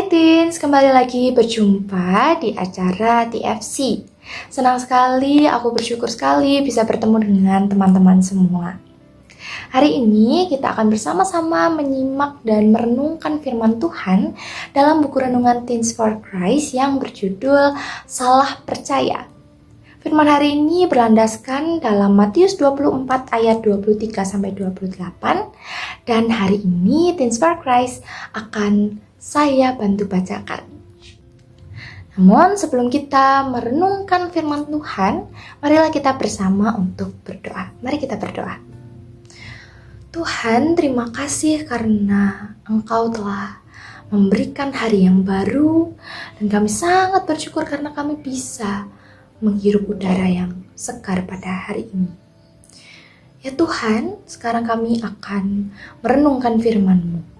Teens, kembali lagi berjumpa di acara TFC. Senang sekali, aku bersyukur sekali bisa bertemu dengan teman-teman semua. Hari ini kita akan bersama-sama menyimak dan merenungkan firman Tuhan dalam buku renungan Teens for Christ yang berjudul Salah Percaya. Firman hari ini berlandaskan dalam Matius 24 ayat 23-28 dan hari ini Teens for Christ akan saya bantu bacakan. Namun sebelum kita merenungkan firman Tuhan, marilah kita bersama untuk berdoa. Mari kita berdoa. Tuhan, terima kasih karena Engkau telah memberikan hari yang baru dan kami sangat bersyukur karena kami bisa menghirup udara yang segar pada hari ini. Ya Tuhan, sekarang kami akan merenungkan firman-Mu.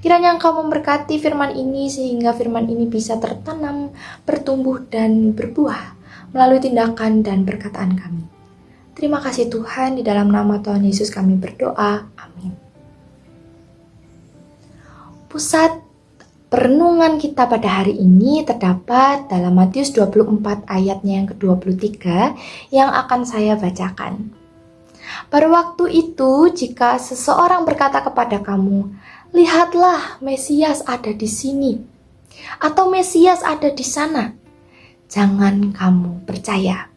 Kiranya Engkau memberkati firman ini sehingga firman ini bisa tertanam, bertumbuh dan berbuah melalui tindakan dan perkataan kami. Terima kasih Tuhan, di dalam nama Tuhan Yesus kami berdoa. Amin. Pusat perenungan kita pada hari ini terdapat dalam Matius 24 ayatnya yang ke-23 yang akan saya bacakan. Pada waktu itu, jika seseorang berkata kepada kamu, "Lihatlah, Mesias ada di sini," atau "Mesias ada di sana," jangan kamu percaya.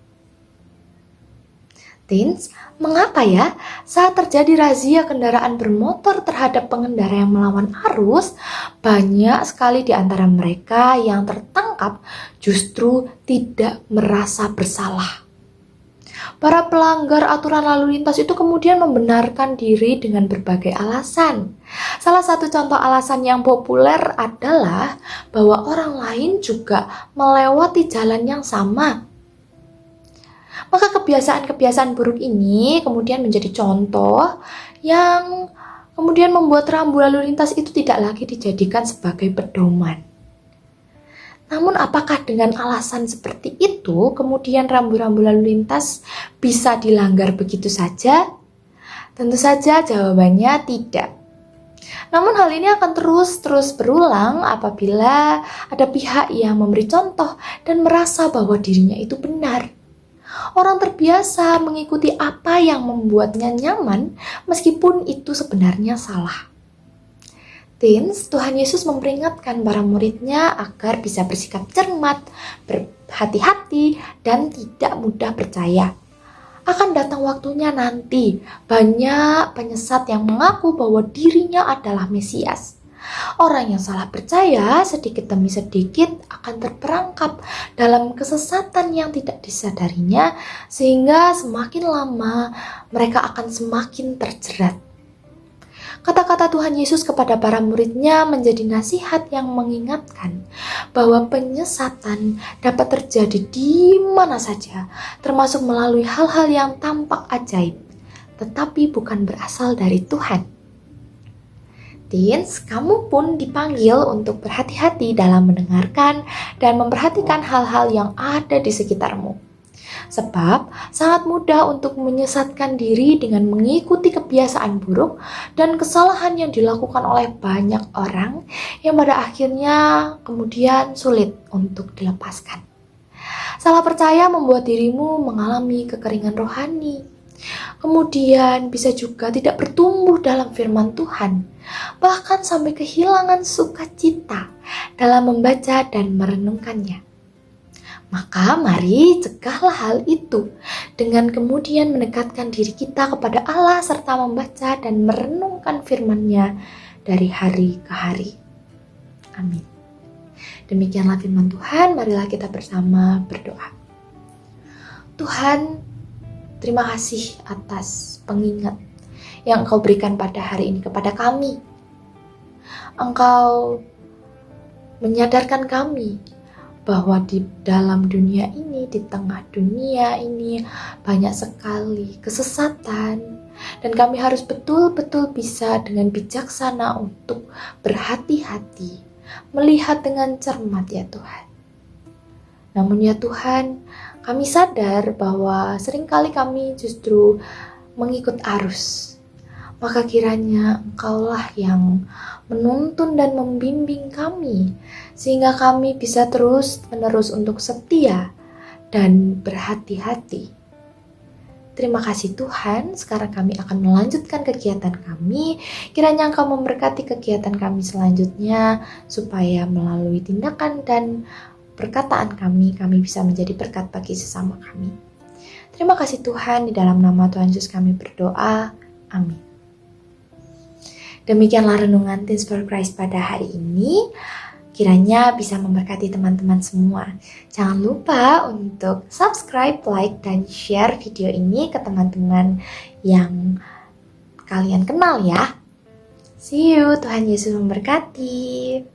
Teens, mengapa ya saat terjadi razia kendaraan bermotor terhadap pengendara yang melawan arus, banyak sekali di antara mereka yang tertangkap justru tidak merasa bersalah? Para pelanggar aturan lalu lintas itu kemudian membenarkan diri dengan berbagai alasan. Salah satu contoh alasan yang populer adalah bahwa orang lain juga melewati jalan yang sama. Maka kebiasaan-kebiasaan buruk ini kemudian menjadi contoh yang kemudian membuat rambu lalu lintas itu tidak lagi dijadikan sebagai pedoman. Namun apakah dengan alasan seperti itu kemudian rambu-rambu lalu lintas bisa dilanggar begitu saja? Tentu saja jawabannya tidak. Namun hal ini akan terus berulang apabila ada pihak yang memberi contoh dan merasa bahwa dirinya itu benar. Orang terbiasa mengikuti apa yang membuatnya nyaman meskipun itu sebenarnya salah. Teens, Tuhan Yesus memperingatkan para muridnya agar bisa bersikap cermat, berhati-hati, dan tidak mudah percaya. Akan datang waktunya nanti, banyak penyesat yang mengaku bahwa dirinya adalah Mesias. Orang yang salah percaya sedikit demi sedikit akan terperangkap dalam kesesatan yang tidak disadarinya, sehingga semakin lama mereka akan semakin terjerat. Kata-kata Tuhan Yesus kepada para muridnya menjadi nasihat yang mengingatkan bahwa penyesatan dapat terjadi di mana saja, termasuk melalui hal-hal yang tampak ajaib, tetapi bukan berasal dari Tuhan. Teens, kamu pun dipanggil untuk berhati-hati dalam mendengarkan dan memperhatikan hal-hal yang ada di sekitarmu. Sebab sangat mudah untuk menyesatkan diri dengan mengikuti kebiasaan buruk dan kesalahan yang dilakukan oleh banyak orang yang pada akhirnya kemudian sulit untuk dilepaskan. Salah percaya membuat dirimu mengalami kekeringan rohani. Kemudian bisa juga tidak bertumbuh dalam firman Tuhan, bahkan sampai kehilangan sukacita dalam membaca dan merenungkannya. Maka mari cegahlah hal itu dengan kemudian mendekatkan diri kita kepada Allah serta membaca dan merenungkan firman-Nya dari hari ke hari. Amin. Demikianlah firman Tuhan, marilah kita bersama berdoa. Tuhan, terima kasih atas pengingat yang Engkau berikan pada hari ini kepada kami. Engkau menyadarkan kami bahwa di dalam dunia ini, di tengah dunia ini banyak sekali kesesatan dan kami harus betul-betul bisa dengan bijaksana untuk berhati-hati, melihat dengan cermat ya Tuhan. Namun ya Tuhan, kami sadar bahwa seringkali kami justru mengikut arus. maka kiranya Engkaulah yang menuntun dan membimbing kami, sehingga kami bisa terus-menerus untuk setia dan berhati-hati. Terima kasih Tuhan, sekarang kami akan melanjutkan kegiatan kami. Kiranya Engkau memberkati kegiatan kami selanjutnya, supaya melalui tindakan dan perkataan kami bisa menjadi berkat bagi sesama kami. Terima kasih Tuhan, di dalam nama Tuhan Yesus kami berdoa. Amin. Demikianlah renungan Teens for Christ pada hari ini. Kiranya bisa memberkati teman-teman semua. Jangan lupa untuk subscribe, like, dan share video ini ke teman-teman yang kalian kenal ya. See you, Tuhan Yesus memberkati.